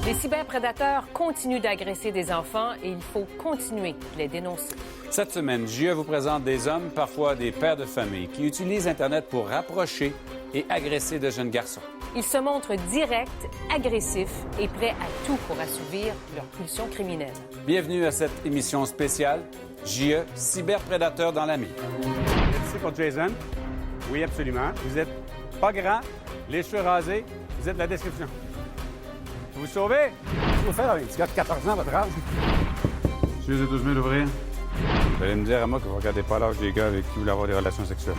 Les cyberprédateurs continuent d'agresser des enfants et il faut continuer de les dénoncer. Cette semaine, JE vous présente des hommes, parfois des pères de famille, qui utilisent Internet pour rapprocher et agresser de jeunes garçons. Ils se montrent directs, agressifs et prêts à tout pour assouvir leurs pulsions criminelles. Bienvenue à cette émission spéciale JE, cyberprédateurs dans la mire. Vous êtes ici pour Jason? Oui, absolument. Vous êtes pas grand, les cheveux rasés, vous êtes la description. Vous sauvez? Qu'est-ce que vous faites avec un petit gars de 14 ans, votre âge? Je les ai tous mis d'ouvrir. Vous allez me dire à moi que vous ne regardez pas l'âge des gars avec qui vous voulez avoir des relations sexuelles.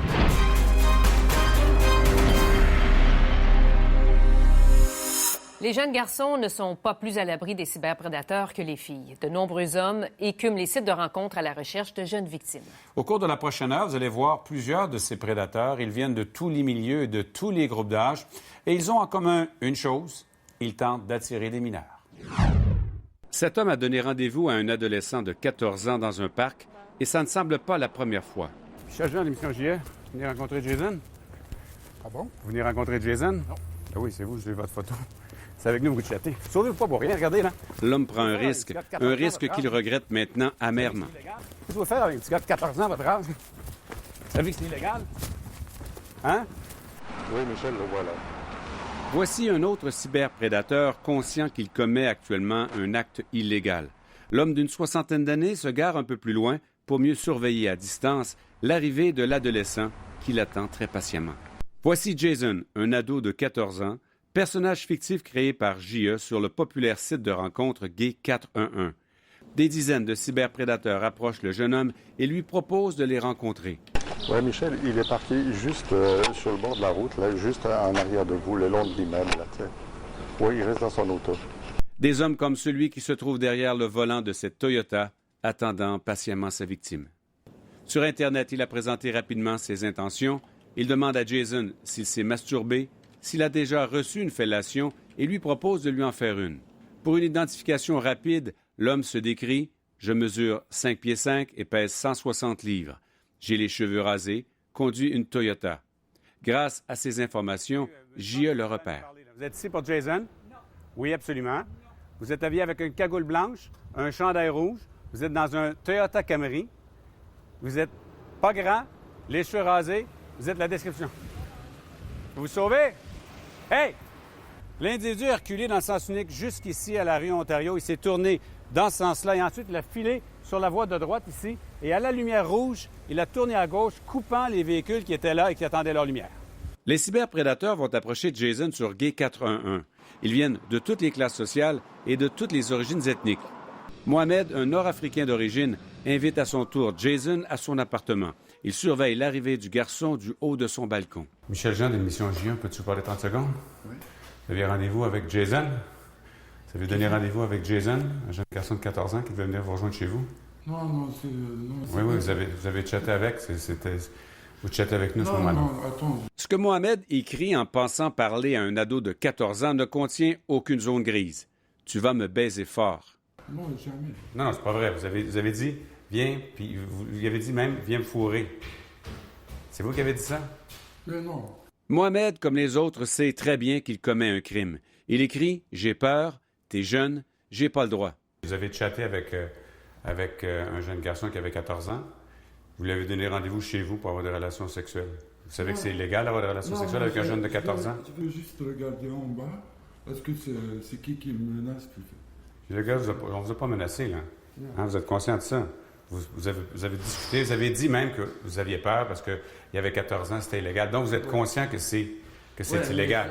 Les jeunes garçons ne sont pas plus à l'abri des cyberprédateurs que les filles. De nombreux hommes écument les sites de rencontres à la recherche de jeunes victimes. Au cours de la prochaine heure, vous allez voir plusieurs de ces prédateurs. Ils viennent de tous les milieux et de tous les groupes d'âge. Et ils ont en commun une chose, ils tentent d'attirer des mineurs. Cet homme a donné rendez-vous à un adolescent de 14 ans dans un parc et ça ne semble pas la première fois. Michel Jean de l'émission JE. Vous venez rencontrer Jason? Ah bon? Vous venez rencontrer Jason? Non. Ah oui, c'est vous, j'ai votre photo. C'est avec nous, vous chattez. Sauvez-vous pas pour rien, regardez là. L'homme prend un risque qu'il regrette maintenant amèrement. Qu'est-ce que vous faites avec un petit gars de 14 ans, votre âge? Vous savez que c'est illégal? Hein? Oui, Michel, le voilà. Voici un autre cyberprédateur conscient qu'il commet actuellement un acte illégal. L'homme d'une soixantaine d'années se gare un peu plus loin pour mieux surveiller à distance l'arrivée de l'adolescent qui l'attend très patiemment. Voici Jason, un ado de 14 ans, personnage fictif créé par JE sur le populaire site de rencontre Gay 411. Des dizaines de cyberprédateurs approchent le jeune homme et lui proposent de les rencontrer. Oui, Michel, il est parti juste sur le bord de la route, là, juste en arrière de vous, le long de l'immeuble, là, tiens. Oui, il reste dans son auto. Des hommes comme celui qui se trouve derrière le volant de cette Toyota, attendant patiemment sa victime. Sur Internet, il a présenté rapidement ses intentions. Il demande à Jason s'il s'est masturbé, s'il a déjà reçu une fellation et lui propose de lui en faire une. Pour une identification rapide, l'homme se décrit « Je mesure 5 pieds 5 et pèse 160 livres. J'ai les cheveux rasés, conduis une Toyota. » Grâce à ces informations, JE le repère. Vous êtes ici pour Jason? Oui, absolument. Vous êtes habillé avec une cagoule blanche, un chandail rouge. Vous êtes dans un Toyota Camry. Vous êtes pas grand, les cheveux rasés. Vous êtes la description. Vous sauvez? Hey! L'individu est reculé dans le sens unique jusqu'ici à la rue Ontario. Il s'est tourné dans ce sens-là et ensuite il a filé sur la voie de droite ici. Et à la lumière rouge, il a tourné à gauche, coupant les véhicules qui étaient là et qui attendaient leur lumière. Les cyberprédateurs vont approcher Jason sur Gay 411. Ils viennent de toutes les classes sociales et de toutes les origines ethniques. Mohamed, un Nord-Africain d'origine, invite à son tour Jason à son appartement. Il surveille l'arrivée du garçon du haut de son balcon. Michel Jean de l'émission JE, peux-tu vous parler 30 secondes? Oui. Vous avez rendez-vous avec Jason? Vous avez donné rendez-vous avec Jason, un jeune garçon de 14 ans qui devait venir vous rejoindre chez vous? Non, c'est... Oui, vous avez chatté avec. Vous chattez avec nous à ce moment-là. Non, attends. Ce que Mohamed écrit en pensant parler à un ado de 14 ans ne contient aucune zone grise. Tu vas me baiser fort. Non, jamais. Non, c'est pas vrai. Vous avez dit, viens, puis vous lui avez dit même, viens me fourrer. C'est vous qui avez dit ça? Mais non. Mohamed, comme les autres, sait très bien qu'il commet un crime. Il écrit « J'ai peur, t'es jeune, j'ai pas le droit ». Vous avez chatté avec un jeune garçon qui avait 14 ans. Vous lui avez donné rendez-vous chez vous pour avoir des relations sexuelles. Vous savez que c'est illégal d'avoir des relations sexuelles avec un jeune de 14 ans? Je veux juste regarder en bas. Est-ce que c'est qui me menace? Puis le gars, on ne vous a pas menacé, là. Hein, vous êtes conscient de ça? Vous avez discuté, vous avez dit même que vous aviez peur parce qu'il y avait 14 ans, c'était illégal. Donc, vous êtes conscient que c'est illégal.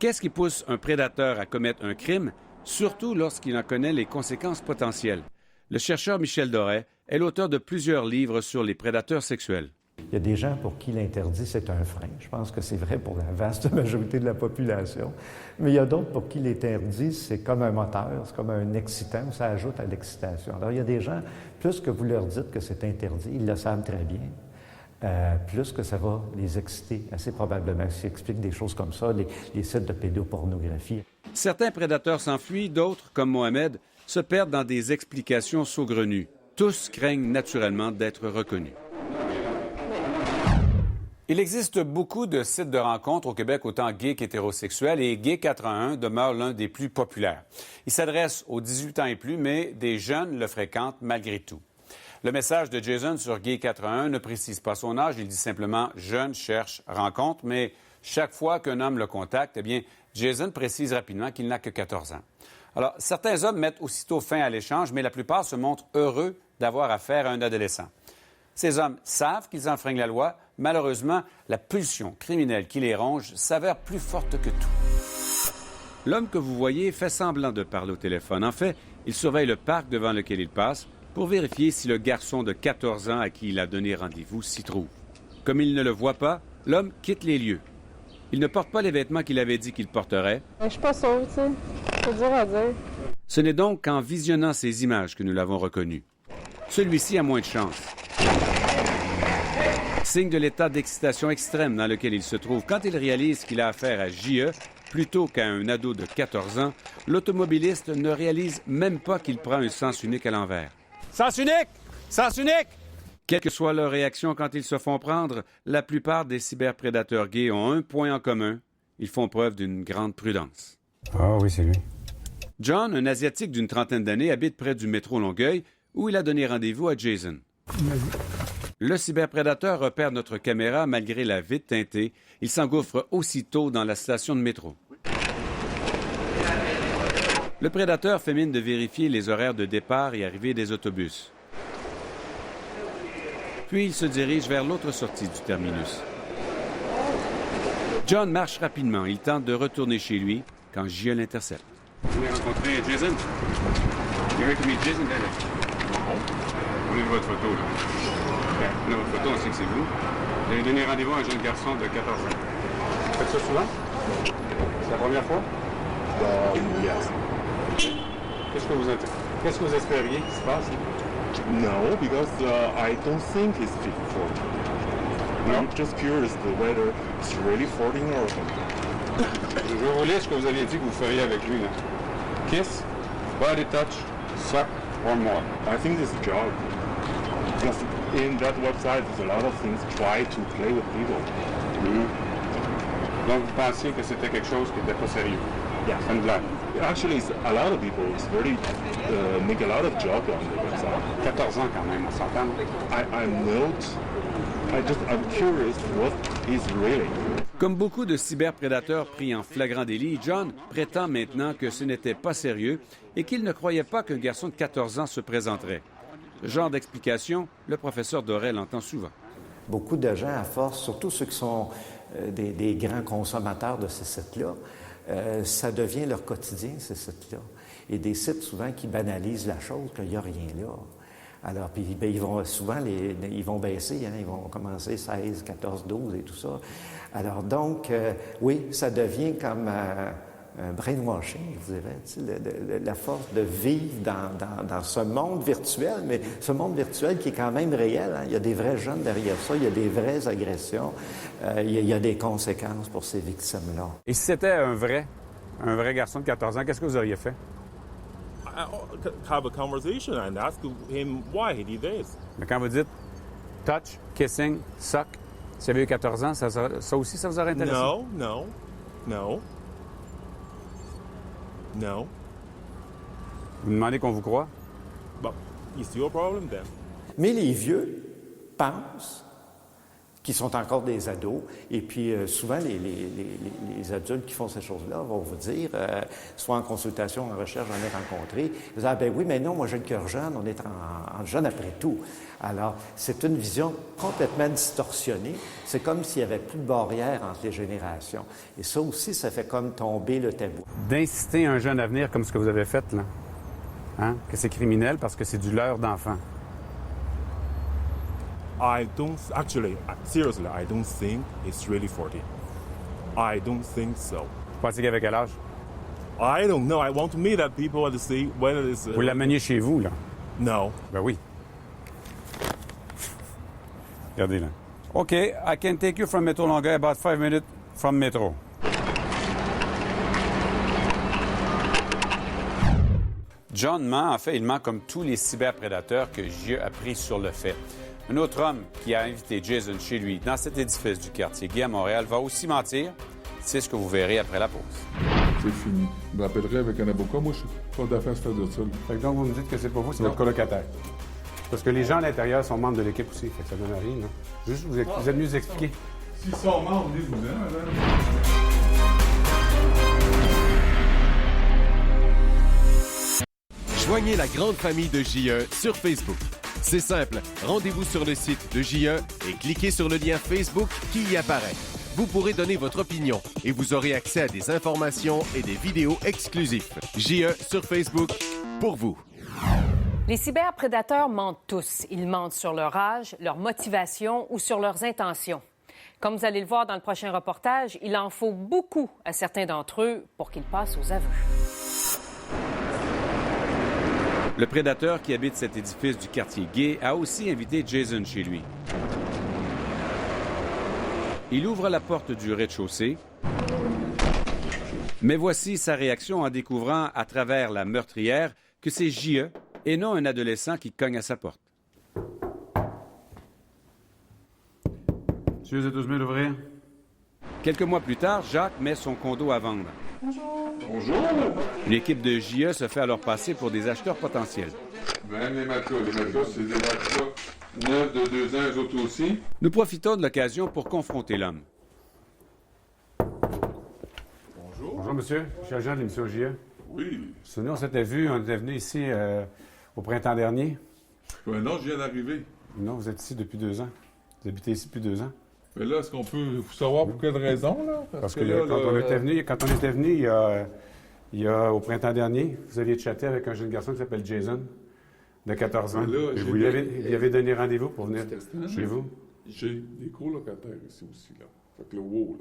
Qu'est-ce qui pousse un prédateur à commettre un crime, surtout lorsqu'il en connaît les conséquences potentielles? Le chercheur Michel Doré est l'auteur de plusieurs livres sur les prédateurs sexuels. Il y a des gens pour qui l'interdit, c'est un frein. Je pense que c'est vrai pour la vaste majorité de la population. Mais il y a d'autres pour qui l'interdit, c'est comme un moteur, c'est comme un excitant, ça ajoute à l'excitation. Alors, il y a des gens, plus que vous leur dites que c'est interdit, ils le savent très bien, plus que ça va les exciter, assez probablement. Ça explique des choses comme ça, les sites de pédopornographie. Certains prédateurs s'enfuient, d'autres, comme Mohamed, se perdent dans des explications saugrenues. Tous craignent naturellement d'être reconnus. Il existe beaucoup de sites de rencontres au Québec, autant gays qu'hétérosexuels, et Gay 411 demeure l'un des plus populaires. Il s'adresse aux 18 ans et plus, mais des jeunes le fréquentent malgré tout. Le message de Jason sur Gay 411 ne précise pas son âge, il dit simplement « jeune cherche rencontre », mais chaque fois qu'un homme le contacte, eh bien, Jason précise rapidement qu'il n'a que 14 ans. Alors, certains hommes mettent aussitôt fin à l'échange, mais la plupart se montrent heureux d'avoir affaire à un adolescent. Ces hommes savent qu'ils enfreignent la loi. Malheureusement, la pulsion criminelle qui les ronge s'avère plus forte que tout. L'homme que vous voyez fait semblant de parler au téléphone. En fait, il surveille le parc devant lequel il passe pour vérifier si le garçon de 14 ans à qui il a donné rendez-vous s'y trouve. Comme il ne le voit pas, l'homme quitte les lieux. Il ne porte pas les vêtements qu'il avait dit qu'il porterait. Je suis pas sûre, tu sais. C'est dur à dire. Ce n'est donc qu'en visionnant ces images que nous l'avons reconnu. Celui-ci a moins de chance. Signe de l'état d'excitation extrême dans lequel il se trouve, quand il réalise qu'il a affaire à J.E. plutôt qu'à un ado de 14 ans, l'automobiliste ne réalise même pas qu'il prend un sens unique à l'envers. Sens unique! Sens unique! Quelle que soit leur réaction quand ils se font prendre, la plupart des cyberprédateurs gays ont un point en commun. Ils font preuve d'une grande prudence. Ah oui, c'est lui. John, un Asiatique d'une trentaine d'années, habite près du métro Longueuil, où il a donné rendez-vous à Jason. Le cyberprédateur repère notre caméra malgré la vitre teintée. Il s'engouffre aussitôt dans la station de métro. Le prédateur fait mine de vérifier les horaires de départ et arrivée des autobus. Puis il se dirige vers l'autre sortie du terminus. John marche rapidement. Il tente de retourner chez lui quand J.E. l'intercepte. Vous voulez rencontrer Jason? You heard to meet Jason, Daniel? On est de votre photo, là. On a votre photo, on sait que c'est vous. Vous avez donné rendez-vous à un jeune garçon de 14 ans. Vous faites ça souvent? C'est la première fois? Yes. Qu'est-ce que vous espériez qui se passe? No, because I don't think it's 40. No? I'm just curious whether it's really 14 or something. Je vais vous lire ce que vous aviez dit que vous feriez avec lui, là. Kiss, body touch, suck, or more. I think this is a job. Because in that website, there's a lot of things try to play with people. Donc, vous pensiez que c'était quelque chose qui n'était pas sérieux? Yeah. C'est une blague. Actually, a lot of people really make a lot of job on the website. 14 ans quand même, on s'entend. I'm curious what is really. Comme beaucoup de cyberprédateurs pris en flagrant délit, John prétend maintenant que ce n'était pas sérieux et qu'il ne croyait pas qu'un garçon de 14 ans se présenterait. Ce genre d'explication, le professeur Dorel entend souvent. Beaucoup de gens, à force, surtout ceux qui sont des grands consommateurs de ces sites-là, ça devient leur quotidien, ces sites-là. Et des sites, souvent, qui banalisent la chose, qu'il n'y a rien là. Alors, puis, bien, ils vont souvent, ils vont baisser, hein, ils vont commencer 16, 14, 12 et tout ça. Alors, donc, oui, ça devient comme un brainwashing, je dirais, tu sais, la force de vivre dans ce monde virtuel, mais ce monde virtuel qui est quand même réel. Hein. Il y a des vrais jeunes derrière ça, il y a des vraies agressions, il y a des conséquences pour ces victimes-là. Et si c'était un vrai garçon de 14 ans, qu'est-ce que vous auriez fait? Have a conversation and ask him why he did this. Mais quand vous dites touch, kissing, suck, si vous avez eu 14 ans, ça aussi, ça vous aurait intéressé? No. Vous demandez qu'on vous croit? But it's your problem then. Mais les vieux pensent qu'ils sont encore des ados, et puis souvent les adultes qui font ces choses-là vont vous dire, soit en consultation, en recherche, j'en ai rencontré, ils disent « Ah ben oui, mais non, moi j'ai le cœur jeune, on est en jeune après tout ». Alors, c'est une vision complètement distorsionnée. C'est comme s'il n'y avait plus de barrière entre les générations. Et ça aussi, ça fait comme tomber le tabou. D'inciter un jeune à venir comme ce que vous avez fait, là, hein? Que c'est criminel parce que c'est du leurre d'enfant. Seriously, I don't think it's really 40. I don't think so. Vous pensez qu'il avait quel âge? I don't know. I want to meet that people and see whether it's... Vous l'ameniez chez vous, là? No. Ben oui. Regardez là. OK, I can take you from Metro Longueuil about 5 minutes from Metro. John ment, en fait, il ment comme tous les cyberprédateurs que J.E. a pris sur le fait. Un autre homme qui a invité Jason chez lui dans cet édifice du quartier Gay à Montréal va aussi mentir. C'est ce que vous verrez après la pause. C'est fini. Je m'appellerai avec un avocat. Moi, je suis pas d'affaires à se faire de ça. Là. Fait que donc, vous me dites que c'est pas vous, c'est votre colocataire. Parce que les gens à l'intérieur sont membres de l'équipe aussi, fait que ça donne rien, non? Juste, vous êtes mieux vous expliquer. S'ils sont membres, dites-vous-en, madame. Joignez la grande famille de JE sur Facebook. C'est simple, rendez-vous sur le site de JE et cliquez sur le lien Facebook qui y apparaît. Vous pourrez donner votre opinion et vous aurez accès à des informations et des vidéos exclusives. JE sur Facebook, pour vous. Les cyberprédateurs mentent tous. Ils mentent sur leur âge, leur motivation ou sur leurs intentions. Comme vous allez le voir dans le prochain reportage, il en faut beaucoup à certains d'entre eux pour qu'ils passent aux aveux. Le prédateur qui habite cet édifice du quartier Gay a aussi invité Jason chez lui. Il ouvre la porte du rez-de-chaussée, mais voici sa réaction en découvrant à travers la meurtrière que c'est J.E. et non un adolescent qui cogne à sa porte. Monsieur, vous êtes tous mieux d'ouvrir? Quelques mois plus tard, Jacques met son condo à vendre. Bonjour. L'équipe de J.E. se fait alors passer pour des acheteurs potentiels. Même les matelas. Les matelas, c'est des matelas neufs de 2 ans, eux autres aussi. Nous profitons de l'occasion pour confronter l'homme. Bonjour. Bonjour, monsieur. Je suis agent de l'émission JE. Oui. Vous vous souvenez, on était venu ici au printemps dernier. Non, je viens d'arriver. Non, vous êtes ici depuis 2 ans. Vous habitez ici depuis 2 ans. Mais là, est-ce qu'on peut savoir pour quelle raison, là? Parce que là, quand on était venu il y a au printemps dernier, vous aviez chatté avec un jeune garçon qui s'appelle Jason, de 14 ans. Mais là, Et vous lui avez donné rendez-vous pour venir chez vous. J'ai des colocataires ici aussi, là. Fait que le wow,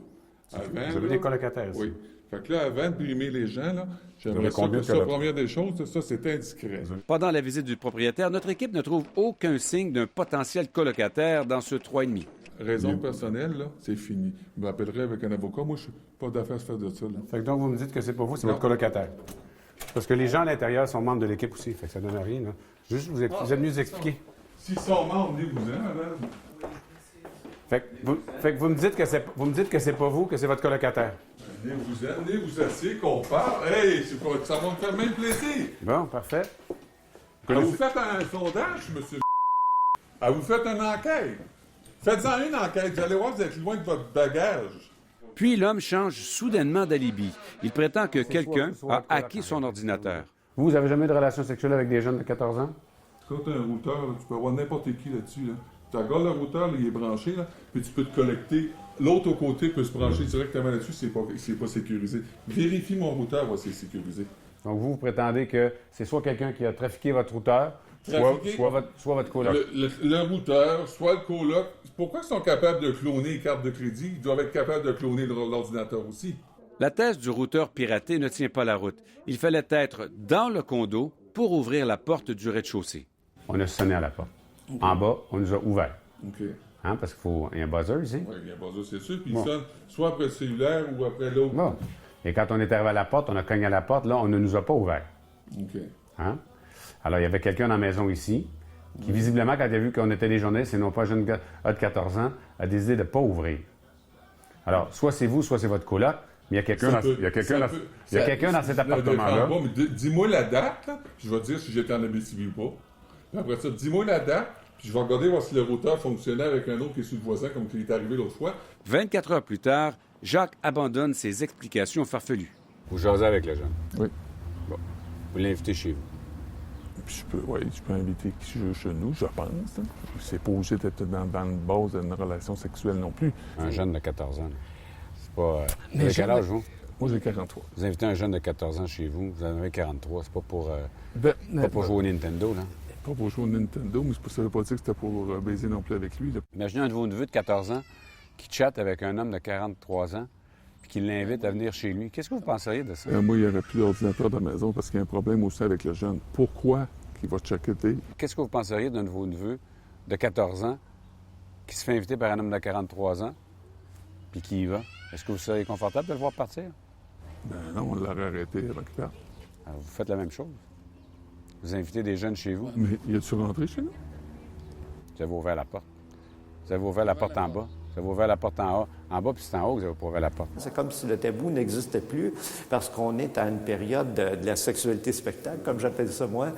là. Avant, Vous avez là, des colocataires ici. Oui. Fait que là, avant de brimer les gens, là, j'aimerais ça combien que de ça, colocataires? première des choses, ça, c'est indiscret. Pendant la visite du propriétaire, notre équipe ne trouve aucun signe d'un potentiel colocataire dans ce 3,5. Raison personnelle, là, c'est fini. Je m'appellerai avec un avocat. Moi, je suis pas d'affaires à se faire de ça, là. Fait que donc, vous me dites que c'est pas vous, c'est Non. votre colocataire. Parce que les gens à l'intérieur sont membres de l'équipe aussi, fait que ça donne rien, là. Juste, vous êtes mieux vous expliquer. S'ils sont membres, dites-vous-en, madame. Fait que vous me dites que c'est pas vous, que c'est votre colocataire. Venez vous asseyez, qu'on parle. Hey, ça va me faire même plaisir. Bon, parfait. Vous faites un sondage, monsieur. Vous faites une enquête. Faites-en une enquête. Vous allez voir, vous êtes loin de votre bagage. Puis l'homme change soudainement d'alibi. Il prétend que quelqu'un a hacké son ordinateur. Vous avez jamais eu de relation sexuelle avec des jeunes de 14 ans? Quand tu as un routeur, là, tu peux avoir n'importe qui là-dessus. Là. Tu regardes le routeur, là, il est branché, là, puis tu peux te connecter. L'autre côté peut se brancher directement là-dessus, c'est pas sécurisé. Vérifie mon routeur, ouais, c'est sécurisé. Donc vous prétendez que c'est soit quelqu'un qui a trafiqué votre routeur, soit votre coloc. Le routeur, soit le coloc. Pourquoi ils sont capables de cloner les cartes de crédit? Ils doivent être capables de cloner l'ordinateur aussi. La thèse du routeur piraté ne tient pas la route. Il fallait être dans le condo pour ouvrir la porte du rez-de-chaussée. On a sonné à la porte. Okay. En bas, on nous a ouvert. OK. Hein, parce qu'il y a un buzzer ici. Oui, il y a un buzzer, c'est sûr. Puis il sonne soit après le cellulaire ou après l'autre. Bon. Et quand on est arrivé à la porte, on a cogné à la porte. Là, on ne nous a pas ouvert. OK. Hein? Alors, il y avait quelqu'un dans la maison ici qui, visiblement, quand il a vu qu'on était des journalistes et non pas un jeune gars de 14 ans, a décidé de ne pas ouvrir. Alors, soit c'est vous, soit c'est votre coloc, mais il y a quelqu'un dans cet appartement-là. Mais dis-moi la date, là, puis je vais te dire si j'étais en Abitibi ou pas. Puis après ça, dis-moi la date, puis je vais regarder voir si le routeur fonctionnait avec un autre qui est sous le voisin, comme il est arrivé l'autre fois. 24 heures plus tard, Jacques abandonne ses explications farfelues. Vous jasez avec le jeune? Oui. Bon. Vous l'invitez chez vous? Je peux inviter qui je veux chez nous, je pense. Hein. C'est pas obligé d'être dans une base d'une relation sexuelle non plus. Un jeune de 14 ans. C'est pas... Vous avez quel âge, vous? Moi, j'ai 43. Vous invitez un jeune de 14 ans chez vous, vous en avez 43. C'est pas pour jouer au Nintendo, là? Pas pour jouer au Nintendo, mais ça veut pas dire que c'était pour baiser non plus avec lui. Là. Imaginez un de vos neveux de 14 ans qui chatte avec un homme de 43 ans puis qui l'invite à venir chez lui. Qu'est-ce que vous penseriez de ça? Moi, il n'y aurait plus d'ordinateur dans la maison parce qu'il y a un problème aussi avec le jeune. Pourquoi qu'il va chatter? Qu'est-ce que vous penseriez d'un de vos neveux de 14 ans qui se fait inviter par un homme de 43 ans puis qui y va? Est-ce que vous seriez confortable de le voir partir? Ben non, on l'aurait arrêté avant qu'il parte. Alors, vous faites la même chose. Vous invitez des jeunes chez vous. Mais il a-tu rentré chez nous? Vous avez ouvert la porte. Vous avez ouvert la porte en bas. Vous avez ouvert la porte en bas, puis c'est en haut que vous avez ouvert la porte. C'est comme si le tabou n'existait plus parce qu'on est à une période de la sexualité spectacle, comme j'appelle ça moi,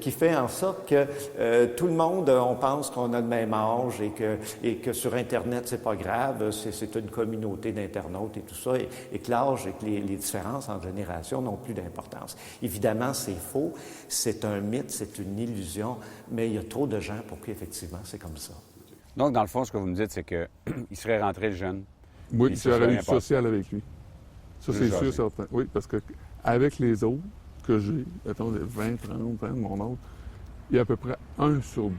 qui fait en sorte que tout le monde, on pense qu'on a le même âge et que sur Internet, c'est pas grave, c'est une communauté d'internautes et tout ça, et que l'âge et que les différences entre générations n'ont plus d'importance. Évidemment, c'est faux, c'est un mythe, c'est une illusion, mais il y a trop de gens pour qui, effectivement, c'est comme ça. Donc, dans le fond, ce que vous me dites, c'est qu'il serait rentré le jeune. Oui, il y aurait eu du social social avec lui. Ça, c'est sûr, certain. Oui, parce qu'avec les autres que j'ai, mettons, 20, 30 ans de mon âge, il y a à peu près 1 sur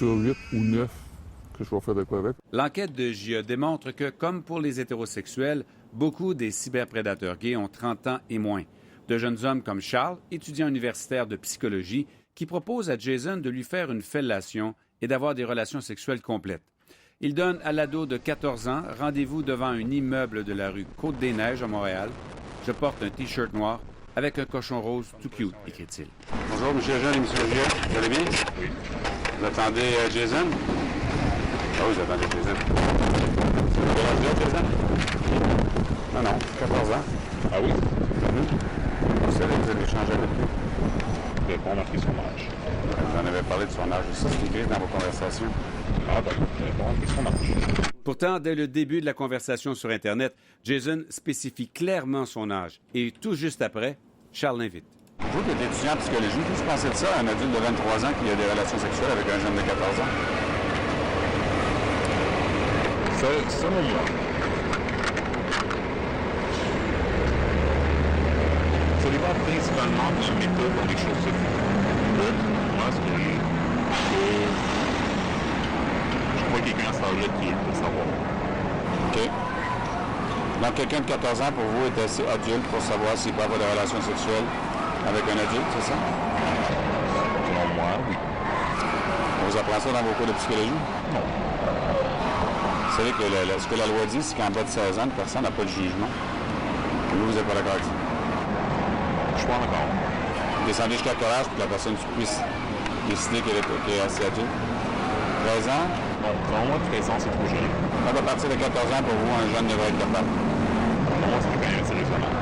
8 ou 9 que je vais faire de quoi avec. L'enquête de JE démontre que, comme pour les hétérosexuels, beaucoup des cyberprédateurs gays ont 30 ans et moins. De jeunes hommes comme Charles, étudiant universitaire de psychologie, qui propose à Jason de lui faire une fellation et d'avoir des relations sexuelles complètes. Il donne à l'ado de 14 ans rendez-vous devant un immeuble de la rue Côte-des-Neiges à Montréal. Je porte un T-shirt noir avec un cochon rose tout cute, écrit-il. Bonjour, M. Jean, émission JE. Vous allez bien? Oui. Vous attendez Jason? Ah oui, vous attendez Jason. C'est quel âge là, Jason? Non, 14 ans. Ah oui? Vous allez échanger avec lui. Vous n'avez pas remarqué son âge. Vous en avez parlé de son âge. Ça, c'est écrit dans vos conversations. Ah ben, vous n'avez pas remarqué son âge. Pourtant, dès le début de la conversation sur Internet, Jason spécifie clairement son âge. Et tout juste après, Charles l'invite. Vous qui êtes étudiant en psychologie, qu'est-ce que vous pensez de ça, un adulte de 23 ans qui a des relations sexuelles avec un jeune de 14 ans? Selon moi, ça dépend principalement de la méthode dont les choses se font. Moi, ce que je crois quelqu'un à cet âge-là qui est pour savoir. OK. Donc, quelqu'un de 14 ans, pour vous, est assez adulte pour savoir s'il peut avoir des relations sexuelles avec un adulte, c'est ça? Selon moi, oui. On vous apprend ça dans vos cours de psychologie? Non. Vous savez que ce que la loi dit, c'est qu'en bas de 16 ans, une personne n'a pas de jugement. Vous n'êtes pas d'accord avec ça? Je suis pas d'accord. Vous descendez jusqu'à quel âge pour que la personne puisse décider qu'elle est assez adulte? 13 ans? Non, selon moi, 13 ans, c'est trop jeune. Donc, à partir de 14 ans, pour vous, un jeune devrait être capable. Pour moi, c'est quand même assez raisonnable.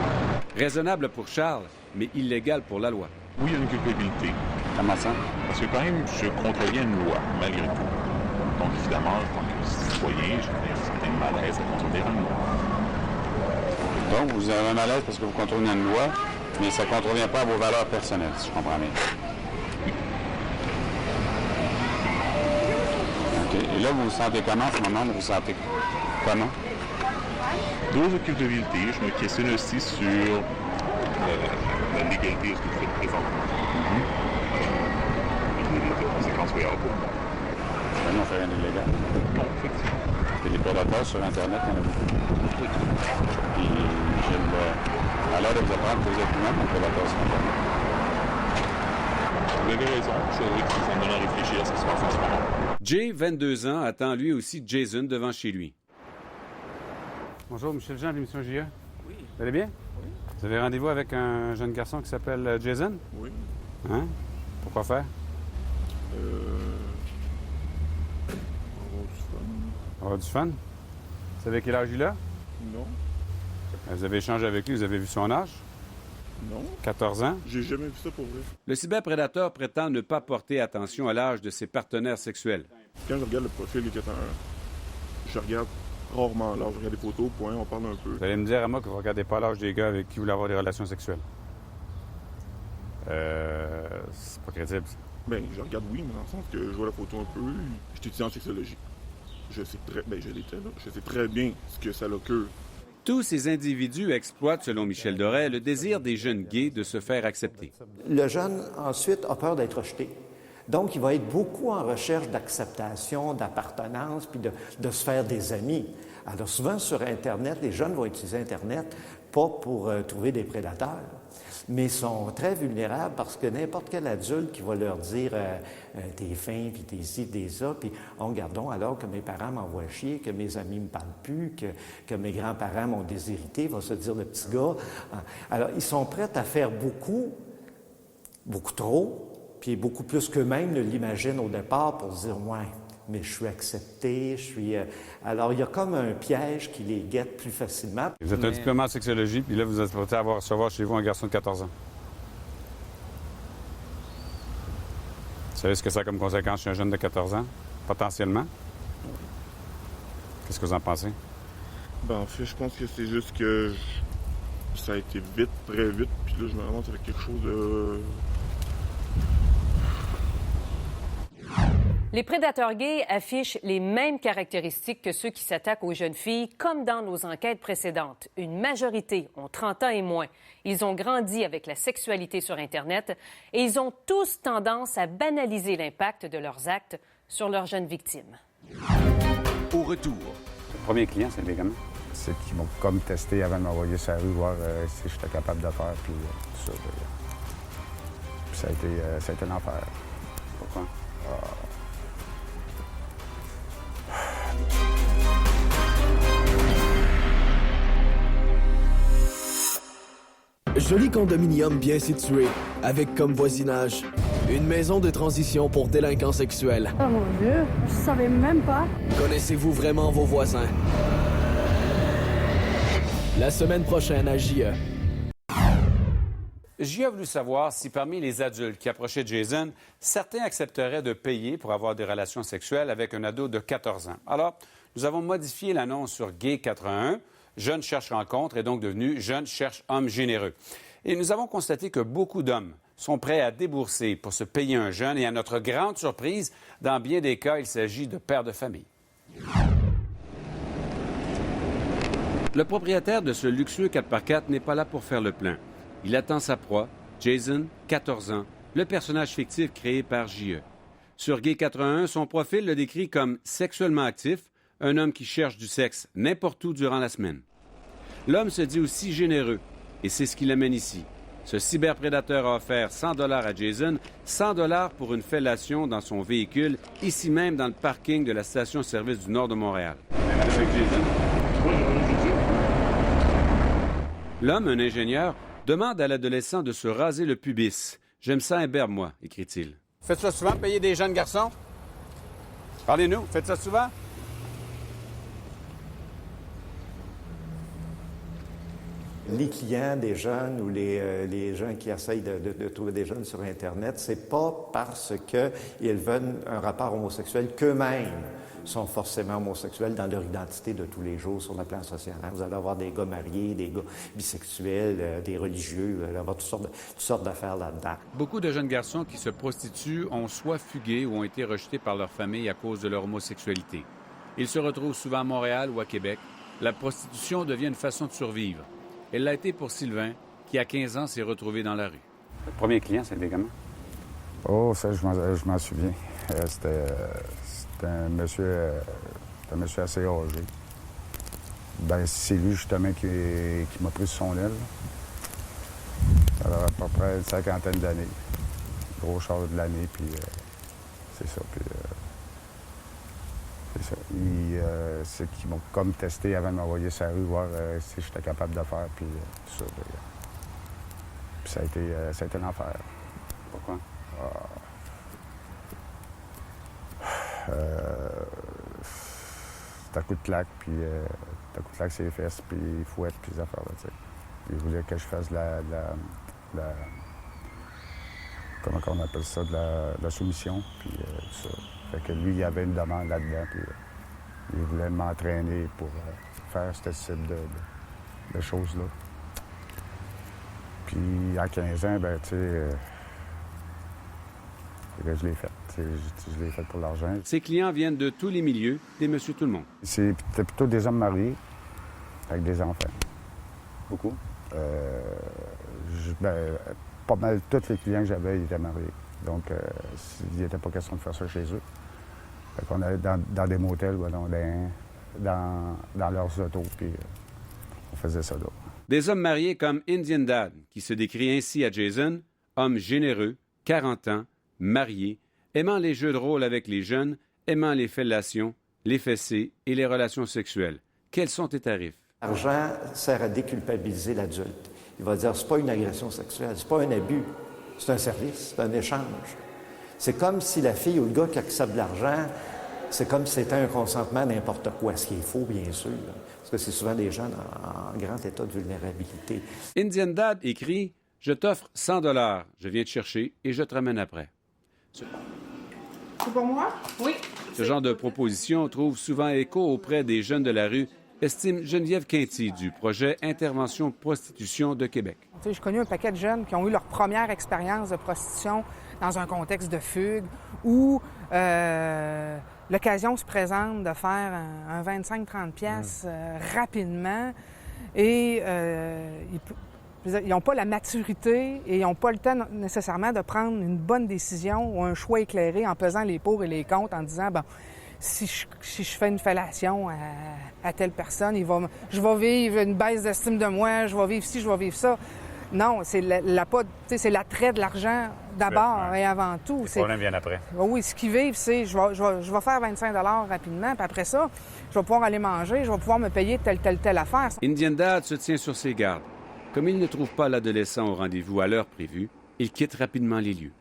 Raisonnable pour Charles, mais illégal pour la loi. Oui, il y a une culpabilité. Comment ça? Parce que quand même, je contreviens une loi, malgré tout. Donc, évidemment, en tant que citoyen, j'ai un certain malaise à contredire une loi. Donc, vous avez un malaise parce que vous contrôlez une loi, mais ça ne contrevient pas à vos valeurs personnelles, si je comprends bien. OK. Et là, vous vous sentez comment en ce moment? Vous vous sentez comment? Dose de culpabilité, je me questionne aussi sur la légalité de ce que vous faites présentement. Les conséquences qu'il y aura pour moi. Nous, on fait rien d'illégal. Non, effectivement. Et les prédateurs sur Internet, il y en a beaucoup. Puis, à l'heure de vous apprendre que vous êtes vous-même un prédateur sur Internet. Vous avez raison, je dirais que ça me donne à réfléchir à ce qui se passe en ce moment. Jay, 22 ans, attend lui aussi Jason devant chez lui. Bonjour, Michel Jean de l'émission JE. Oui. Vous allez bien? Oui. Vous avez rendez-vous avec un jeune garçon qui s'appelle Jason? Oui. Hein? Pourquoi faire? On va avoir du fun. Vous savez quel âge il a? Non. Vous avez échangé avec lui, vous avez vu son âge? Non. 14 ans? J'ai jamais vu ça pour vrai. Le cyberprédateur prétend ne pas porter attention à l'âge de ses partenaires sexuels. Quand je regarde le profil des 4 ans, je regarde rarement l'âge. Je regarde des photos, point, on parle un peu. Vous allez me dire à moi que vous ne regardez pas l'âge des gars avec qui vous voulez avoir des relations sexuelles. C'est pas crédible, ça. Ben, je regarde oui, mais dans le sens que je vois la photo un peu. Je suis étudiant en sexologie. Je sais très... Ben, je l'étais, là. Je sais très bien ce que ça occure. Tous ces individus exploitent, selon Michel Doré, le désir des jeunes gays de se faire accepter. Le jeune, ensuite, a peur d'être rejeté. Donc, il va être beaucoup en recherche d'acceptation, d'appartenance, puis de se faire des amis. Alors, souvent, sur Internet, les jeunes vont utiliser Internet pas pour trouver des prédateurs, mais sont très vulnérables parce que n'importe quel adulte qui va leur dire t'es fin, puis t'es ci, t'es ça, puis gardons alors que mes parents m'envoient chier, que mes amis me parlent plus, que mes grands-parents m'ont déshérité, va se dire le petit gars. Alors, ils sont prêts à faire beaucoup trop, Puis beaucoup plus qu'eux-mêmes ne l'imaginent au départ pour se dire « ouais, mais je suis accepté, je suis... » Alors, il y a comme un piège qui les guette plus facilement. Vous êtes un diplôme en sexologie, puis là, vous êtes prêt à recevoir chez vous un garçon de 14 ans. Vous savez ce que ça a comme conséquence chez un jeune de 14 ans, potentiellement? Qu'est-ce que vous en pensez? Ben, en fait, je pense que c'est juste que ça a été vite, très vite, puis là, je me ramasse avec quelque chose de... Les prédateurs gays affichent les mêmes caractéristiques que ceux qui s'attaquent aux jeunes filles, comme dans nos enquêtes précédentes. Une majorité ont 30 ans et moins. Ils ont grandi avec la sexualité sur Internet et ils ont tous tendance à banaliser l'impact de leurs actes sur leurs jeunes victimes. Au retour, Le premier client, c'est des gamins. C'est qu'ils m'ont comme testé avant de m'envoyer sur la rue, voir si j'étais capable de faire, puis tout ça. Puis ça a été un enfer. Pourquoi? Joli condominium bien situé, avec comme voisinage une maison de transition pour délinquants sexuels. Oh mon Dieu, je savais même pas. Connaissez-vous vraiment vos voisins? La semaine prochaine à JE. J a voulu savoir si parmi les adultes qui approchaient Jason, certains accepteraient de payer pour avoir des relations sexuelles avec un ado de 14 ans. Alors, nous avons modifié l'annonce sur Gay 81. Jeune cherche rencontre est donc devenu Jeune cherche homme généreux. Et nous avons constaté que beaucoup d'hommes sont prêts à débourser pour se payer un jeune et à notre grande surprise, dans bien des cas, il s'agit de pères de famille. Le propriétaire de ce luxueux 4x4 n'est pas là pour faire le plein. Il attend sa proie, Jason, 14 ans, le personnage fictif créé par J.E. Sur Gay 81, son profil le décrit comme sexuellement actif, un homme qui cherche du sexe n'importe où durant la semaine. L'homme se dit aussi généreux, et c'est ce qui l'amène ici. Ce cyberprédateur a offert 100 $ à Jason, 100 $ pour une fellation dans son véhicule, ici même dans le parking de la station-service du nord de Montréal. L'homme, un ingénieur, demande à l'adolescent de se raser le pubis. « J'aime ça imberbe, moi », écrit-il. Faites ça souvent, payer des jeunes garçons? Parlez-nous, faites ça souvent? Les clients des jeunes ou les gens qui essayent de trouver des jeunes sur Internet, c'est pas parce qu'ils veulent un rapport homosexuel qu'eux-mêmes sont forcément homosexuels dans leur identité de tous les jours sur le plan social. Vous allez avoir des gars mariés, des gars bisexuels, des religieux, vous allez avoir toutes sortes d'affaires là-dedans. Beaucoup de jeunes garçons qui se prostituent ont soit fugué ou ont été rejetés par leur famille à cause de leur homosexualité. Ils se retrouvent souvent à Montréal ou à Québec. La prostitution devient une façon de survivre. Elle l'a été pour Sylvain, qui à 15 ans s'est retrouvé dans la rue. Le premier client, c'est des gamins. Oh, ça, je m'en souviens. C'était un monsieur assez âgé. Ben, c'est lui, justement, qui m'a pris sur son aile. Alors, à peu près une cinquantaine d'années. Gros char de l'année, puis c'est ça. Puis, c'est ça. C'est qu'ils m'ont comme testé avant de m'envoyer sur la rue, voir si j'étais capable de faire, puis tout ça. Puis ça a été un enfer. Pourquoi? C'est un coup de claque, puis un coup de claque sur les fesses, puis fouette, puis les affaires, tu sais. Il voulait que je fasse de la comment on appelle ça, de la soumission, puis tout ça. Fait que lui, il avait une demande là-dedans, puis il voulait m'entraîner pour faire ce type de choses-là. Puis à 15 ans, ben tu sais, je l'ai fait. Je l'ai fait pour l'argent. Ses clients viennent de tous les milieux, des monsieur tout le monde. C'était plutôt des hommes mariés avec des enfants. Beaucoup? Pas mal tous les clients que j'avais, ils étaient mariés. Donc, il n'était pas question de faire ça chez eux. Fait qu'on allait dans des motels ou dans leurs autos, puis on faisait ça là. Des hommes mariés comme Indian Dad, qui se décrit ainsi à Jason, homme généreux, 40 ans, marié, aimant les jeux de rôle avec les jeunes, aimant les fellations, les fessées et les relations sexuelles. Quels sont tes tarifs? L'argent sert à déculpabiliser l'adulte. Il va dire, c'est pas une agression sexuelle, c'est pas un abus, c'est un service, c'est un échange. C'est comme si la fille ou le gars qui accepte de l'argent, c'est comme si c'était un consentement n'importe quoi, ce qui est faux, bien sûr, là, parce que c'est souvent des gens en grand état de vulnérabilité. Indian Dad écrit « Je t'offre 100 $, je viens te chercher et je te ramène après. » C'est pour moi? Oui. Ce genre de proposition trouve souvent écho auprès des jeunes de la rue, estime Geneviève Quinty du projet Intervention Prostitution de Québec. J'ai connu un paquet de jeunes qui ont eu leur première expérience de prostitution dans un contexte de fugue où l'occasion se présente de faire un 25-30 piastres rapidement et ils n'ont pas la maturité et ils n'ont pas le temps nécessairement de prendre une bonne décision ou un choix éclairé en pesant les pour et les contre en disant, bon, si je fais une fellation à telle personne, je vais vivre une baisse d'estime de moi, je vais vivre ci, je vais vivre ça. Non, c'est c'est l'attrait de l'argent d'abord et avant tout. Les problèmes viennent après. Oui, ce qu'ils vivent, c'est je vais faire 25 $ rapidement, puis après ça, je vais pouvoir aller manger, je vais pouvoir me payer telle affaire. Indian Dad se tient sur ses gardes. Comme il ne trouve pas l'adolescent au rendez-vous à l'heure prévue, il quitte rapidement les lieux.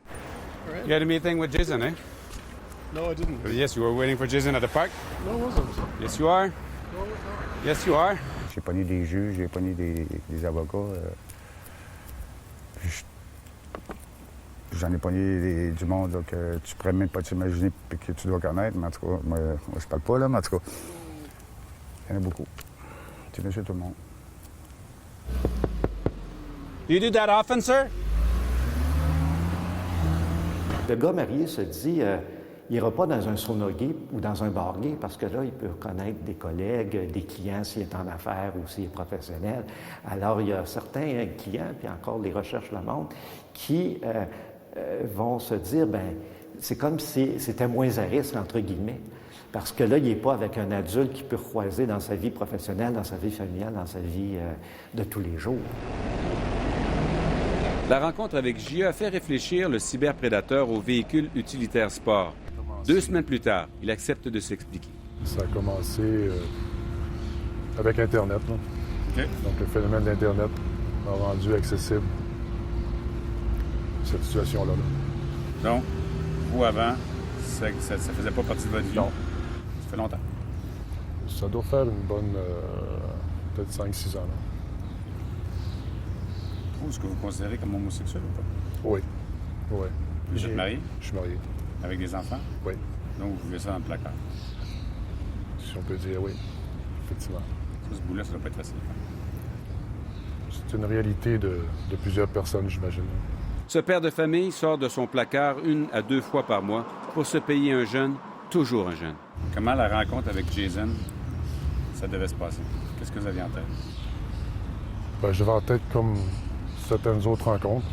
You had a meeting with Jason, eh? No, I didn't. Yes, you were waiting for Jason at the park? No, I wasn't. Yes, you are. Yes, you are. J'ai pogné des juges, j'ai pogné des avocats. J'en ai pogné du monde là, que tu pourrais même pas t'imaginer et que tu dois connaître. Mais en tout cas, moi je parle pas, là, mais en tout cas, il y en a beaucoup. C'est monsieur tout le monde. Do you do that often, sir? Le gars marié se dit, il n'ira pas dans un sauna gay ou dans un bar gay parce que là, il peut connaître des collègues, des clients s'il est en affaires ou s'il est professionnel. Alors, il y a certains clients, puis encore les recherches le montrent, qui vont se dire, bien, c'est comme si c'était moins à risque, entre guillemets. Parce que là, il n'est pas avec un adulte qui peut croiser dans sa vie professionnelle, dans sa vie familiale, dans sa vie de tous les jours. La rencontre avec J.E. a fait réfléchir le cyberprédateur au véhicule utilitaire sport. 2 semaines plus tard, il accepte de s'expliquer. Ça a commencé avec Internet. Là. OK. Donc, le phénomène d'Internet m'a rendu accessible cette situation-là. Là. Donc, vous, avant, ça faisait pas partie de votre vie? Non. Ça fait longtemps? Ça doit faire une bonne, peut-être 5-6 ans. Là. Est-ce que vous considérez comme homosexuel ou pas? Oui. Oui. Vous êtes marié? Je suis marié. Avec des enfants? Oui. Donc, vous vivez ça dans le placard? Si on peut dire oui, effectivement. Ça, ce bout-là, ça doit pas être facile. C'est une réalité de plusieurs personnes, j'imagine. Ce père de famille sort de son placard 1 à 2 fois par mois pour se payer un jeune, toujours un jeune. Comment la rencontre avec Jason, ça devait se passer? Qu'est-ce que vous aviez en tête? Ben, j'avais en tête comme certaines autres rencontres,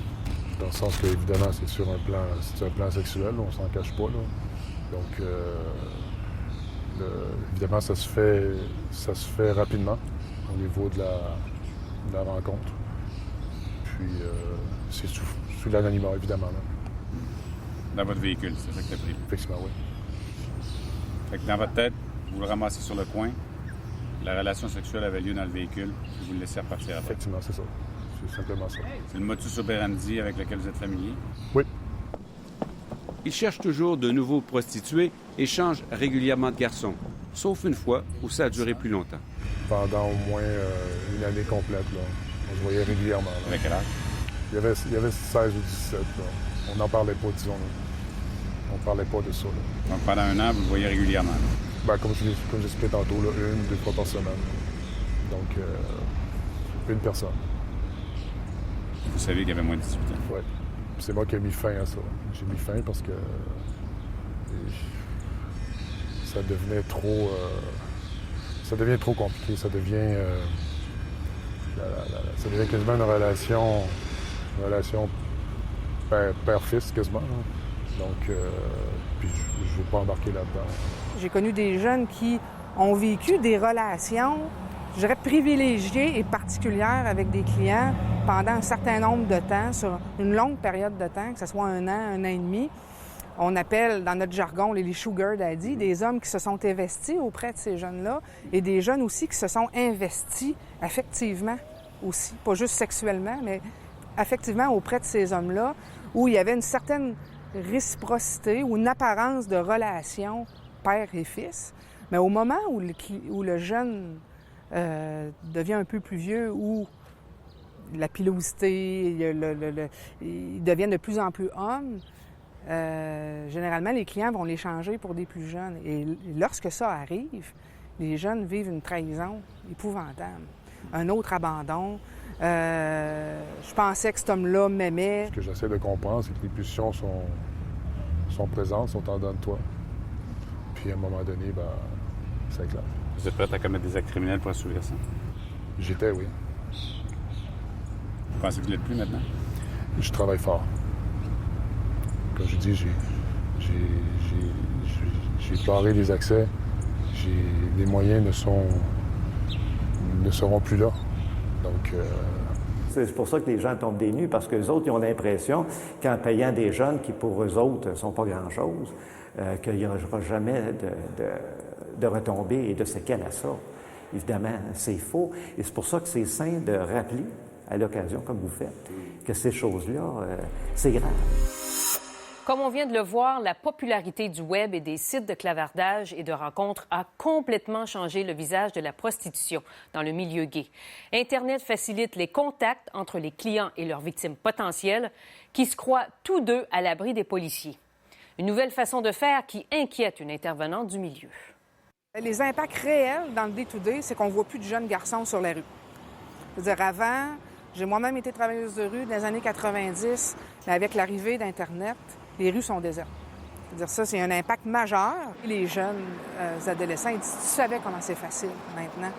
dans le sens que, évidemment, c'est un plan sexuel, on s'en cache pas, là. Donc, évidemment, ça se fait rapidement au niveau de la rencontre. Puis, c'est sous l'anonymat, évidemment. Là. Dans votre véhicule, c'est ça que tu as pris? Effectivement, oui. Fait que dans votre tête, vous le ramassez sur le coin, la relation sexuelle avait lieu dans le véhicule, puis vous le laissez repartir après. Effectivement, c'est ça. C'est simplement ça. C'est le modus operandi avec lequel vous êtes familier? Oui. Il cherche toujours de nouveaux prostituées et change régulièrement de garçon, sauf une fois où ça a duré plus longtemps. Pendant au moins une année complète, là. On se voyait régulièrement. Là. Avec quel âge? Il y avait 16 ou 17. Là. On n'en parlait pas, disons. Là. On parlait pas de ça. Là. Donc pendant un an, vous le voyez régulièrement? Ben, comme j'expliquais tantôt, là, 1-2 fois par semaine. Donc, une personne. Vous savez qu'il y avait moins de 18 ans? Oui. C'est moi qui ai mis fin à ça. J'ai mis fin parce que ça devenait trop... ça devient trop compliqué. Ça devient quasiment une relation père-fils quasiment. Là. Donc, puis je ne veux pas embarquer là-dedans. J'ai connu des jeunes qui ont vécu des relations, je dirais, privilégiées et particulières avec des clients pendant un certain nombre de temps, sur une longue période de temps, que ce soit 1 an, 1 an et demi. On appelle, dans notre jargon, les sugar daddy, des hommes qui se sont investis auprès de ces jeunes-là et des jeunes aussi qui se sont investis affectivement aussi, pas juste sexuellement, mais affectivement auprès de ces hommes-là, où il y avait une certaine réciprocité ou une apparence de relation père et fils. Mais au moment où le jeune devient un peu plus vieux, où la pilosité, ils deviennent de plus en plus hommes, généralement, les clients vont les changer pour des plus jeunes. Et lorsque ça arrive, les jeunes vivent une trahison épouvantable. Un autre abandon. Je pensais que cet homme-là m'aimait. Ce que j'essaie de comprendre, c'est que les pulsions sont présentes, sont en dedans de toi. Puis à un moment donné, ben, ça éclate. Vous êtes prêt à commettre des actes criminels pour assouvir ça? J'étais, oui. Vous pensez que vous ne l'êtes plus maintenant? Je travaille fort. Comme je dis, j'ai barré les accès. Les moyens ne seront plus là. Donc... C'est pour ça que les gens tombent des nues, parce qu'eux autres, ils ont l'impression qu'en payant des jeunes qui, pour eux autres, ne sont pas grand-chose, qu'il n'y aura jamais de retombées et de séquelles à ça. Évidemment, c'est faux. Et c'est pour ça que c'est sain de rappeler, à l'occasion, comme vous faites, que ces choses-là, c'est grave. Comme on vient de le voir, la popularité du web et des sites de clavardage et de rencontres a complètement changé le visage de la prostitution dans le milieu gay. Internet facilite les contacts entre les clients et leurs victimes potentielles qui se croient tous deux à l'abri des policiers. Une nouvelle façon de faire qui inquiète une intervenante du milieu. Les impacts réels dans le day-to-day, c'est qu'on ne voit plus de jeunes garçons sur la rue. C'est-à-dire, avant, j'ai moi-même été travailleuse de rue dans les années 90, mais avec l'arrivée d'Internet, les rues sont désertes. C'est-à-dire ça, c'est un impact majeur. Les jeunes adolescents, ils disent, tu savais comment c'est facile maintenant.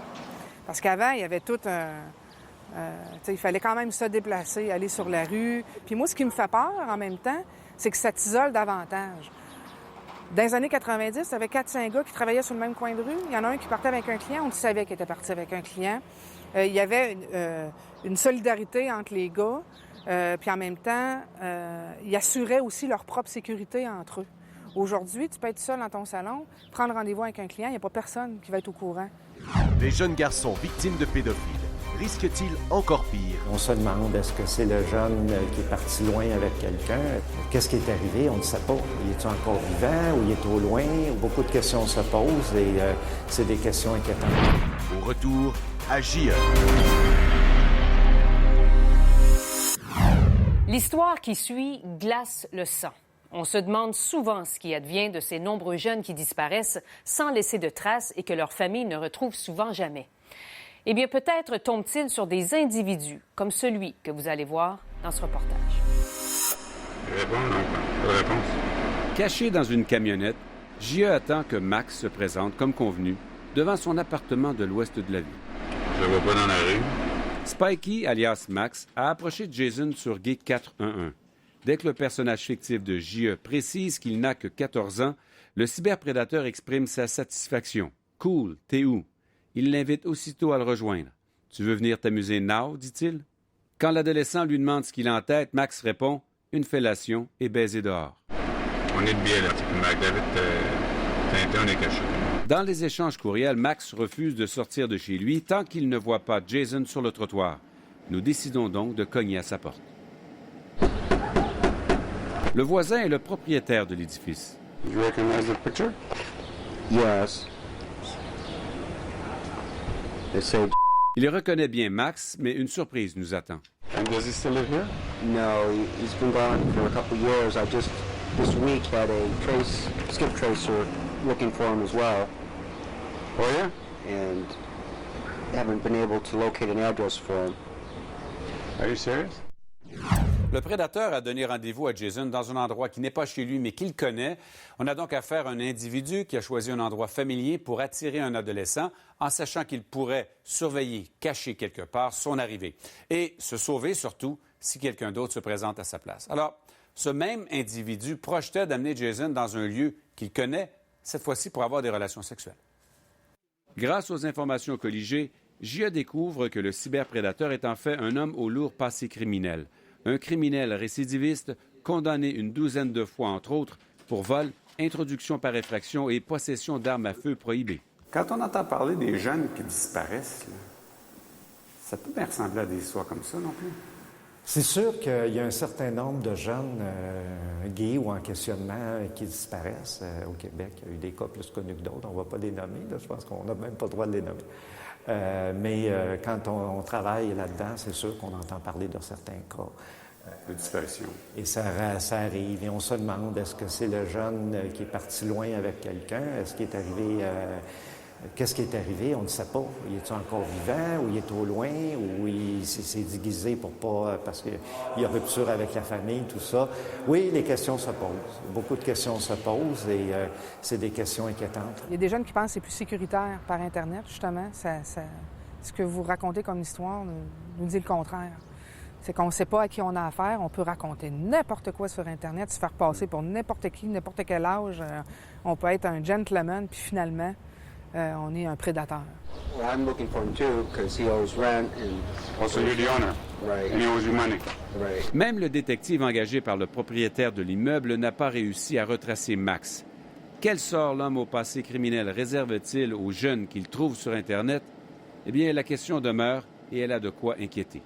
Parce qu'avant, il y avait tout un... il fallait quand même se déplacer, aller sur la rue. Puis moi, ce qui me fait peur en même temps, c'est que ça t'isole davantage. Dans les années 90, il y avait 4-5 gars qui travaillaient sur le même coin de rue. Il y en a un qui partait avec un client, on le savait qu'il était parti avec un client. Il y avait une solidarité entre les gars. Puis en même temps, ils assuraient aussi leur propre sécurité entre eux. Aujourd'hui, tu peux être seul dans ton salon, prendre rendez-vous avec un client, il n'y a pas personne qui va être au courant. Des jeunes garçons victimes de pédophiles risquent-ils encore pire? On se demande, est-ce que c'est le jeune qui est parti loin avec quelqu'un? Qu'est-ce qui est arrivé? On ne sait pas. Il est-il encore vivant ou il est trop loin? Beaucoup de questions se posent et c'est des questions inquiétantes. Au retour, à JE. L'histoire qui suit glace le sang. On se demande souvent ce qui advient de ces nombreux jeunes qui disparaissent sans laisser de traces et que leur famille ne retrouve souvent jamais. Eh bien, peut-être tombe-t-il sur des individus comme celui que vous allez voir dans ce reportage. Caché dans une camionnette, JE attend que Max se présente comme convenu devant son appartement de l'ouest de la ville. Je le vois pas dans la rue. Spikey, alias Max, a approché Jason sur Gate 411. Dès que le personnage fictif de JE précise qu'il n'a que 14 ans, le cyberprédateur exprime sa satisfaction. « Cool, t'es où? » Il l'invite aussitôt à le rejoindre. « Tu veux venir t'amuser now? » dit-il. Quand l'adolescent lui demande ce qu'il a en tête, Max répond « Une fellation et baiser dehors. » On est de bien là. McDavid, Tintin, on est caché. Dans les échanges courriels, Max refuse de sortir de chez lui tant qu'il ne voit pas Jason sur le trottoir. Nous décidons donc de cogner à sa porte. Le voisin est le propriétaire de l'édifice. You recognize the picture? Yes. They say... Il reconnaît bien Max, mais une surprise nous attend. And does he still live here? No, he's been gone for a couple of years. I just this week had a skip tracer looking for him as well. Oh yeah? And haven't been able to locate an address for him. Are you serious? Le prédateur a donné rendez-vous à Jason dans un endroit qui n'est pas chez lui, mais qu'il connaît. On a donc affaire à un individu qui a choisi un endroit familier pour attirer un adolescent en sachant qu'il pourrait surveiller, cacher quelque part son arrivée et se sauver surtout si quelqu'un d'autre se présente à sa place. Alors, ce même individu projetait d'amener Jason dans un lieu qu'il connaît, cette fois-ci pour avoir des relations sexuelles. Grâce aux informations colligées, JE découvre que le cyberprédateur est en fait un homme au lourd passé criminel. Un criminel récidiviste condamné une douzaine de fois, entre autres, pour vol, introduction par effraction et possession d'armes à feu prohibées. Quand on entend parler des jeunes qui disparaissent, là, ça peut bien ressembler à des histoires comme ça non plus. C'est sûr qu'il y a un certain nombre de jeunes gays ou en questionnement qui disparaissent au Québec. Il y a eu des cas plus connus que d'autres. On ne va pas les nommer. Là. Je pense qu'on n'a même pas le droit de les nommer. Mais quand on travaille là-dedans, c'est sûr qu'on entend parler de certains cas. De disparition. Et ça arrive. Et on se demande, est-ce que c'est le jeune qui est parti loin avec quelqu'un? Est-ce qu'il est arrivé... Qu'est-ce qui est arrivé? On ne sait pas. Il est encore vivant ou il est au loin ou il s'est déguisé pour pas... parce qu'il y a rupture avec la famille, tout ça. Oui, les questions se posent. Beaucoup de questions se posent et c'est des questions inquiétantes. Il y a des jeunes qui pensent que c'est plus sécuritaire par Internet, justement. Ce que vous racontez comme histoire nous dit le contraire. C'est qu'on ne sait pas à qui on a affaire. On peut raconter n'importe quoi sur Internet, se faire passer pour n'importe qui, n'importe quel âge. On peut être un gentleman, puis finalement... on est un prédateur. Well, I'm looking for him too because he owes rent and also you're the owner. Right. And he owes you money. Right. Même le détective engagé par le propriétaire de l'immeuble n'a pas réussi à retracer Max. Quel sort l'homme au passé criminel réserve-t-il aux jeunes qu'il trouve sur Internet? Eh bien, la question demeure et elle a de quoi inquiéter.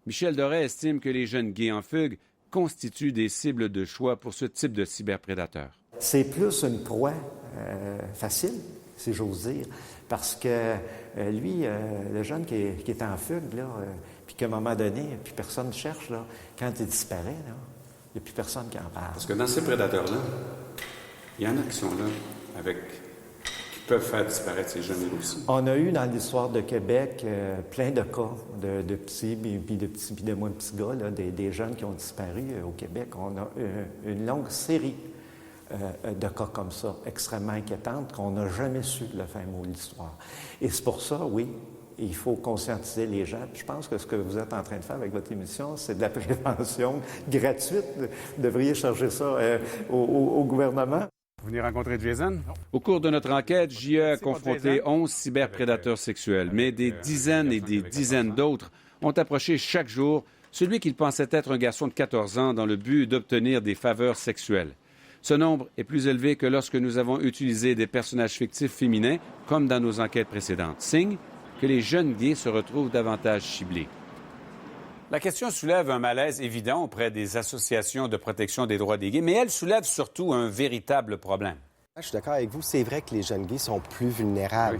Michel Doré estime que les jeunes gays en fugue constituent des cibles de choix pour ce type de cyberprédateur. C'est plus une proie facile, si j'ose dire, parce que lui, le jeune qui est en fugue, là, puis qu'à un moment donné, puis personne ne cherche, là, quand il disparaît, là, il n'y a plus personne qui en parle. Parce que dans ces prédateurs-là, il y en a qui sont là, qui peuvent faire disparaître ces jeunes aussi. On a eu dans l'histoire de Québec plein de cas de petits, puis de moins petits gars, là, des jeunes qui ont disparu au Québec. On a une longue série de cas comme ça, extrêmement inquiétantes, qu'on n'a jamais su le fin mot de l'histoire. Et c'est pour ça, oui, il faut conscientiser les gens. Puis je pense que ce que vous êtes en train de faire avec votre émission, c'est de la prévention gratuite. Vous devriez charger ça au gouvernement. Vous venez rencontrer Jason? Au cours de notre enquête, JE a confronté 11 cyberprédateurs sexuels, mais des dizaines et des dizaines d'autres ont approché chaque jour celui qu'ils pensaient être un garçon de 14 ans dans le but d'obtenir des faveurs sexuelles. Ce nombre est plus élevé que lorsque nous avons utilisé des personnages fictifs féminins, comme dans nos enquêtes précédentes. Signe que les jeunes gays se retrouvent davantage ciblés. La question soulève un malaise évident auprès des associations de protection des droits des gays, mais elle soulève surtout un véritable problème. Je suis d'accord avec vous, c'est vrai que les jeunes gays sont plus vulnérables.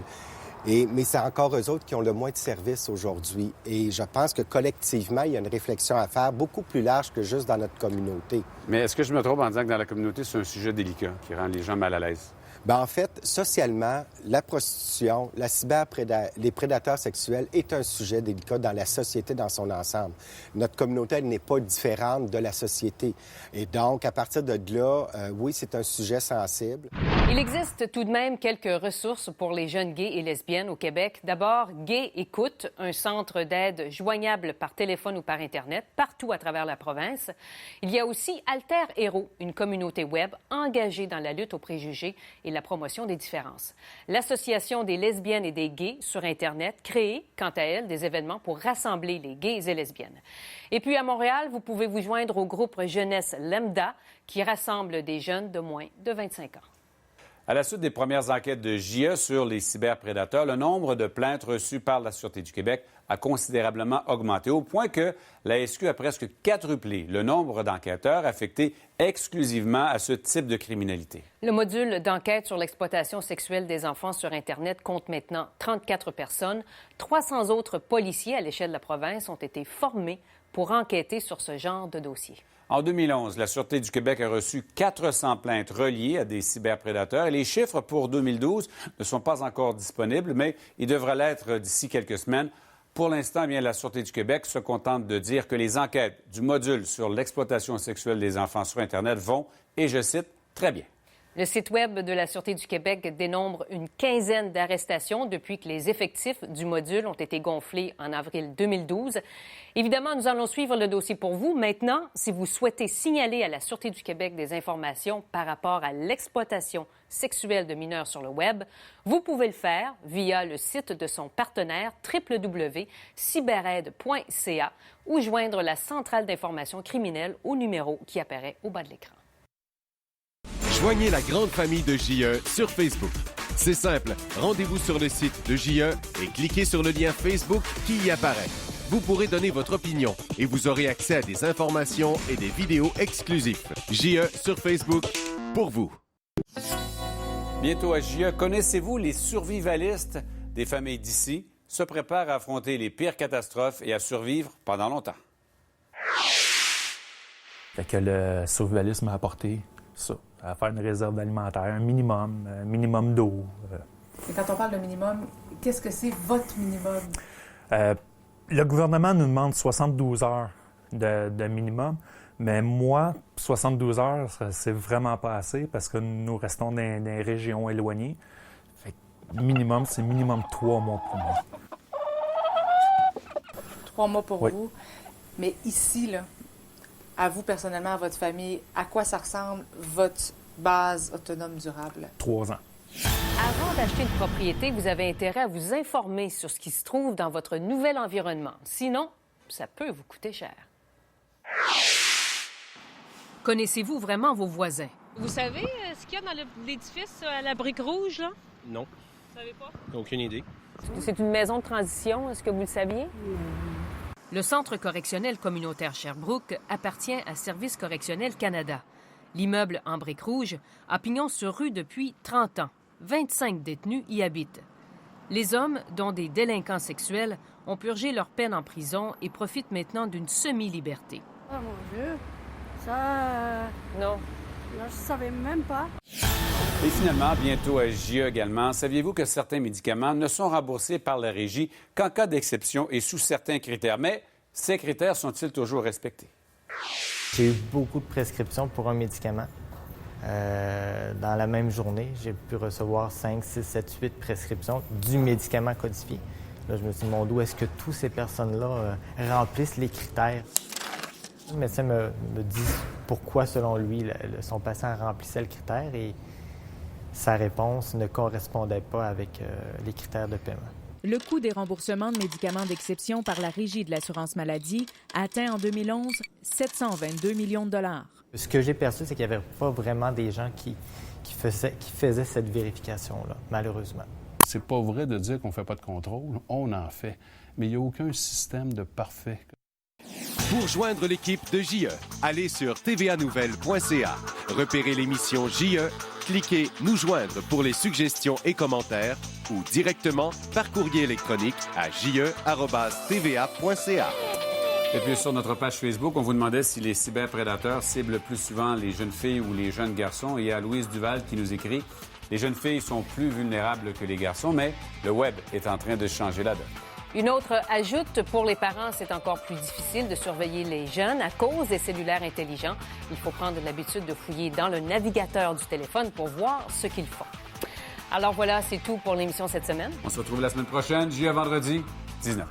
Mais c'est encore eux autres qui ont le moins de services aujourd'hui. Et je pense que collectivement, il y a une réflexion à faire beaucoup plus large que juste dans notre communauté. Mais est-ce que je me trompe en disant que dans la communauté, c'est un sujet délicat qui rend les gens mal à l'aise? Bien, en fait, socialement, la prostitution, les prédateurs sexuels est un sujet délicat dans la société dans son ensemble. Notre communauté, elle n'est pas différente de la société. Et donc, à partir de là, oui, c'est un sujet sensible. Il existe tout de même quelques ressources pour les jeunes gays et lesbiennes au Québec. D'abord, Gay Écoute, un centre d'aide joignable par téléphone ou par Internet partout à travers la province. Il y a aussi Alter Héros, une communauté web engagée dans la lutte aux préjugés et la promotion des différences. L'Association des lesbiennes et des gays sur Internet crée, quant à elle, des événements pour rassembler les gays et lesbiennes. Et puis à Montréal, vous pouvez vous joindre au groupe Jeunesse Lambda qui rassemble des jeunes de moins de 25 ans. À la suite des premières enquêtes de JE sur les cyberprédateurs, le nombre de plaintes reçues par la Sûreté du Québec a considérablement augmenté, au point que la SQ a presque quadruplé le nombre d'enquêteurs affectés exclusivement à ce type de criminalité. Le module d'enquête sur l'exploitation sexuelle des enfants sur Internet compte maintenant 34 personnes. 300 autres policiers à l'échelle de la province ont été formés pour enquêter sur ce genre de dossier. En 2011, la Sûreté du Québec a reçu 400 plaintes reliées à des cyberprédateurs et les chiffres pour 2012 ne sont pas encore disponibles, mais ils devraient l'être d'ici quelques semaines. Pour l'instant, bien, la Sûreté du Québec se contente de dire que les enquêtes du module sur l'exploitation sexuelle des enfants sur Internet vont, et je cite, très bien. Le site Web de la Sûreté du Québec dénombre une quinzaine d'arrestations depuis que les effectifs du module ont été gonflés en avril 2012. Évidemment, nous allons suivre le dossier pour vous. Maintenant, si vous souhaitez signaler à la Sûreté du Québec des informations par rapport à l'exploitation sexuelle de mineurs sur le Web, vous pouvez le faire via le site de son partenaire www.cyberaide.ca ou joindre la centrale d'information criminelle au numéro qui apparaît au bas de l'écran. Joignez la grande famille de JE sur Facebook. C'est simple, rendez-vous sur le site de JE et cliquez sur le lien Facebook qui y apparaît. vous pourrez donner votre opinion et vous aurez accès à des informations et des vidéos exclusives. JE sur Facebook, pour vous. Bientôt à JE, connaissez-vous les survivalistes des familles d'ici se préparent à affronter les pires catastrophes et à survivre pendant longtemps? Fait que le survivalisme m'a apporté ça, à faire une réserve alimentaire, un minimum d'eau. Et quand on parle de minimum, qu'est-ce que c'est votre minimum? Le gouvernement nous demande 72 heures de minimum, mais moi, 72 heures, c'est vraiment pas assez parce que nous restons dans des régions éloignées. Fait que minimum, c'est minimum 3 mois pour moi. 3 mois pour vous. Mais ici, là, à vous personnellement, à votre famille, à quoi ça ressemble votre base autonome durable? 3 ans. Avant d'acheter une propriété, vous avez intérêt à vous informer sur ce qui se trouve dans votre nouvel environnement. Sinon, ça peut vous coûter cher. Connaissez-vous vraiment vos voisins? Vous savez ce qu'il y a dans l'édifice à la brique rouge, là? Non. Vous savez pas? Aucune idée. C'est une maison de transition, est-ce que vous le saviez? Le Centre correctionnel communautaire Sherbrooke appartient à Service correctionnel Canada. L'immeuble en brique rouge a pignon sur rue depuis 30 ans. 25 détenus y habitent. Les hommes, dont des délinquants sexuels, ont purgé leur peine en prison et profitent maintenant d'une semi-liberté. Oh mon Dieu, ça... Non. Là, je savais même pas. Et finalement, bientôt à JE également, saviez-vous que certains médicaments ne sont remboursés par la Régie qu'en cas d'exception et sous certains critères? Mais ces critères sont-ils toujours respectés? J'ai eu beaucoup de prescriptions pour un médicament. Dans la même journée, j'ai pu recevoir 5, 6, 7, 8 prescriptions du médicament codifié. Là, je me suis demandé où est-ce que toutes ces personnes-là remplissent les critères. Le médecin me dit pourquoi, selon lui, son patient remplissait le critère et sa réponse ne correspondait pas avec les critères de paiement. Le coût des remboursements de médicaments d'exception par la Régie de l'assurance maladie atteint en 2011 722 millions de dollars. Ce que j'ai perçu, c'est qu'il n'y avait pas vraiment des gens qui faisaient cette vérification-là, malheureusement. C'est pas vrai de dire qu'on ne fait pas de contrôle. On en fait. Mais il n'y a aucun système de parfait. Pour joindre l'équipe de JE, allez sur tvanouvelles.ca. Repérez l'émission JE, cliquez « Nous joindre » pour les suggestions et commentaires ou directement par courrier électronique à je@tva.ca. Et puis sur notre page Facebook, on vous demandait si les cyberprédateurs ciblent le plus souvent les jeunes filles ou les jeunes garçons. Et il y a Louise Duval qui nous écrit « Les jeunes filles sont plus vulnérables que les garçons, mais le web est en train de changer la donne. » Une autre ajoute, pour les parents, c'est encore plus difficile de surveiller les jeunes à cause des cellulaires intelligents. Il faut prendre l'habitude de fouiller dans le navigateur du téléphone pour voir ce qu'ils font. Alors voilà, c'est tout pour l'émission cette semaine. On se retrouve la semaine prochaine, JE vendredi, 19h.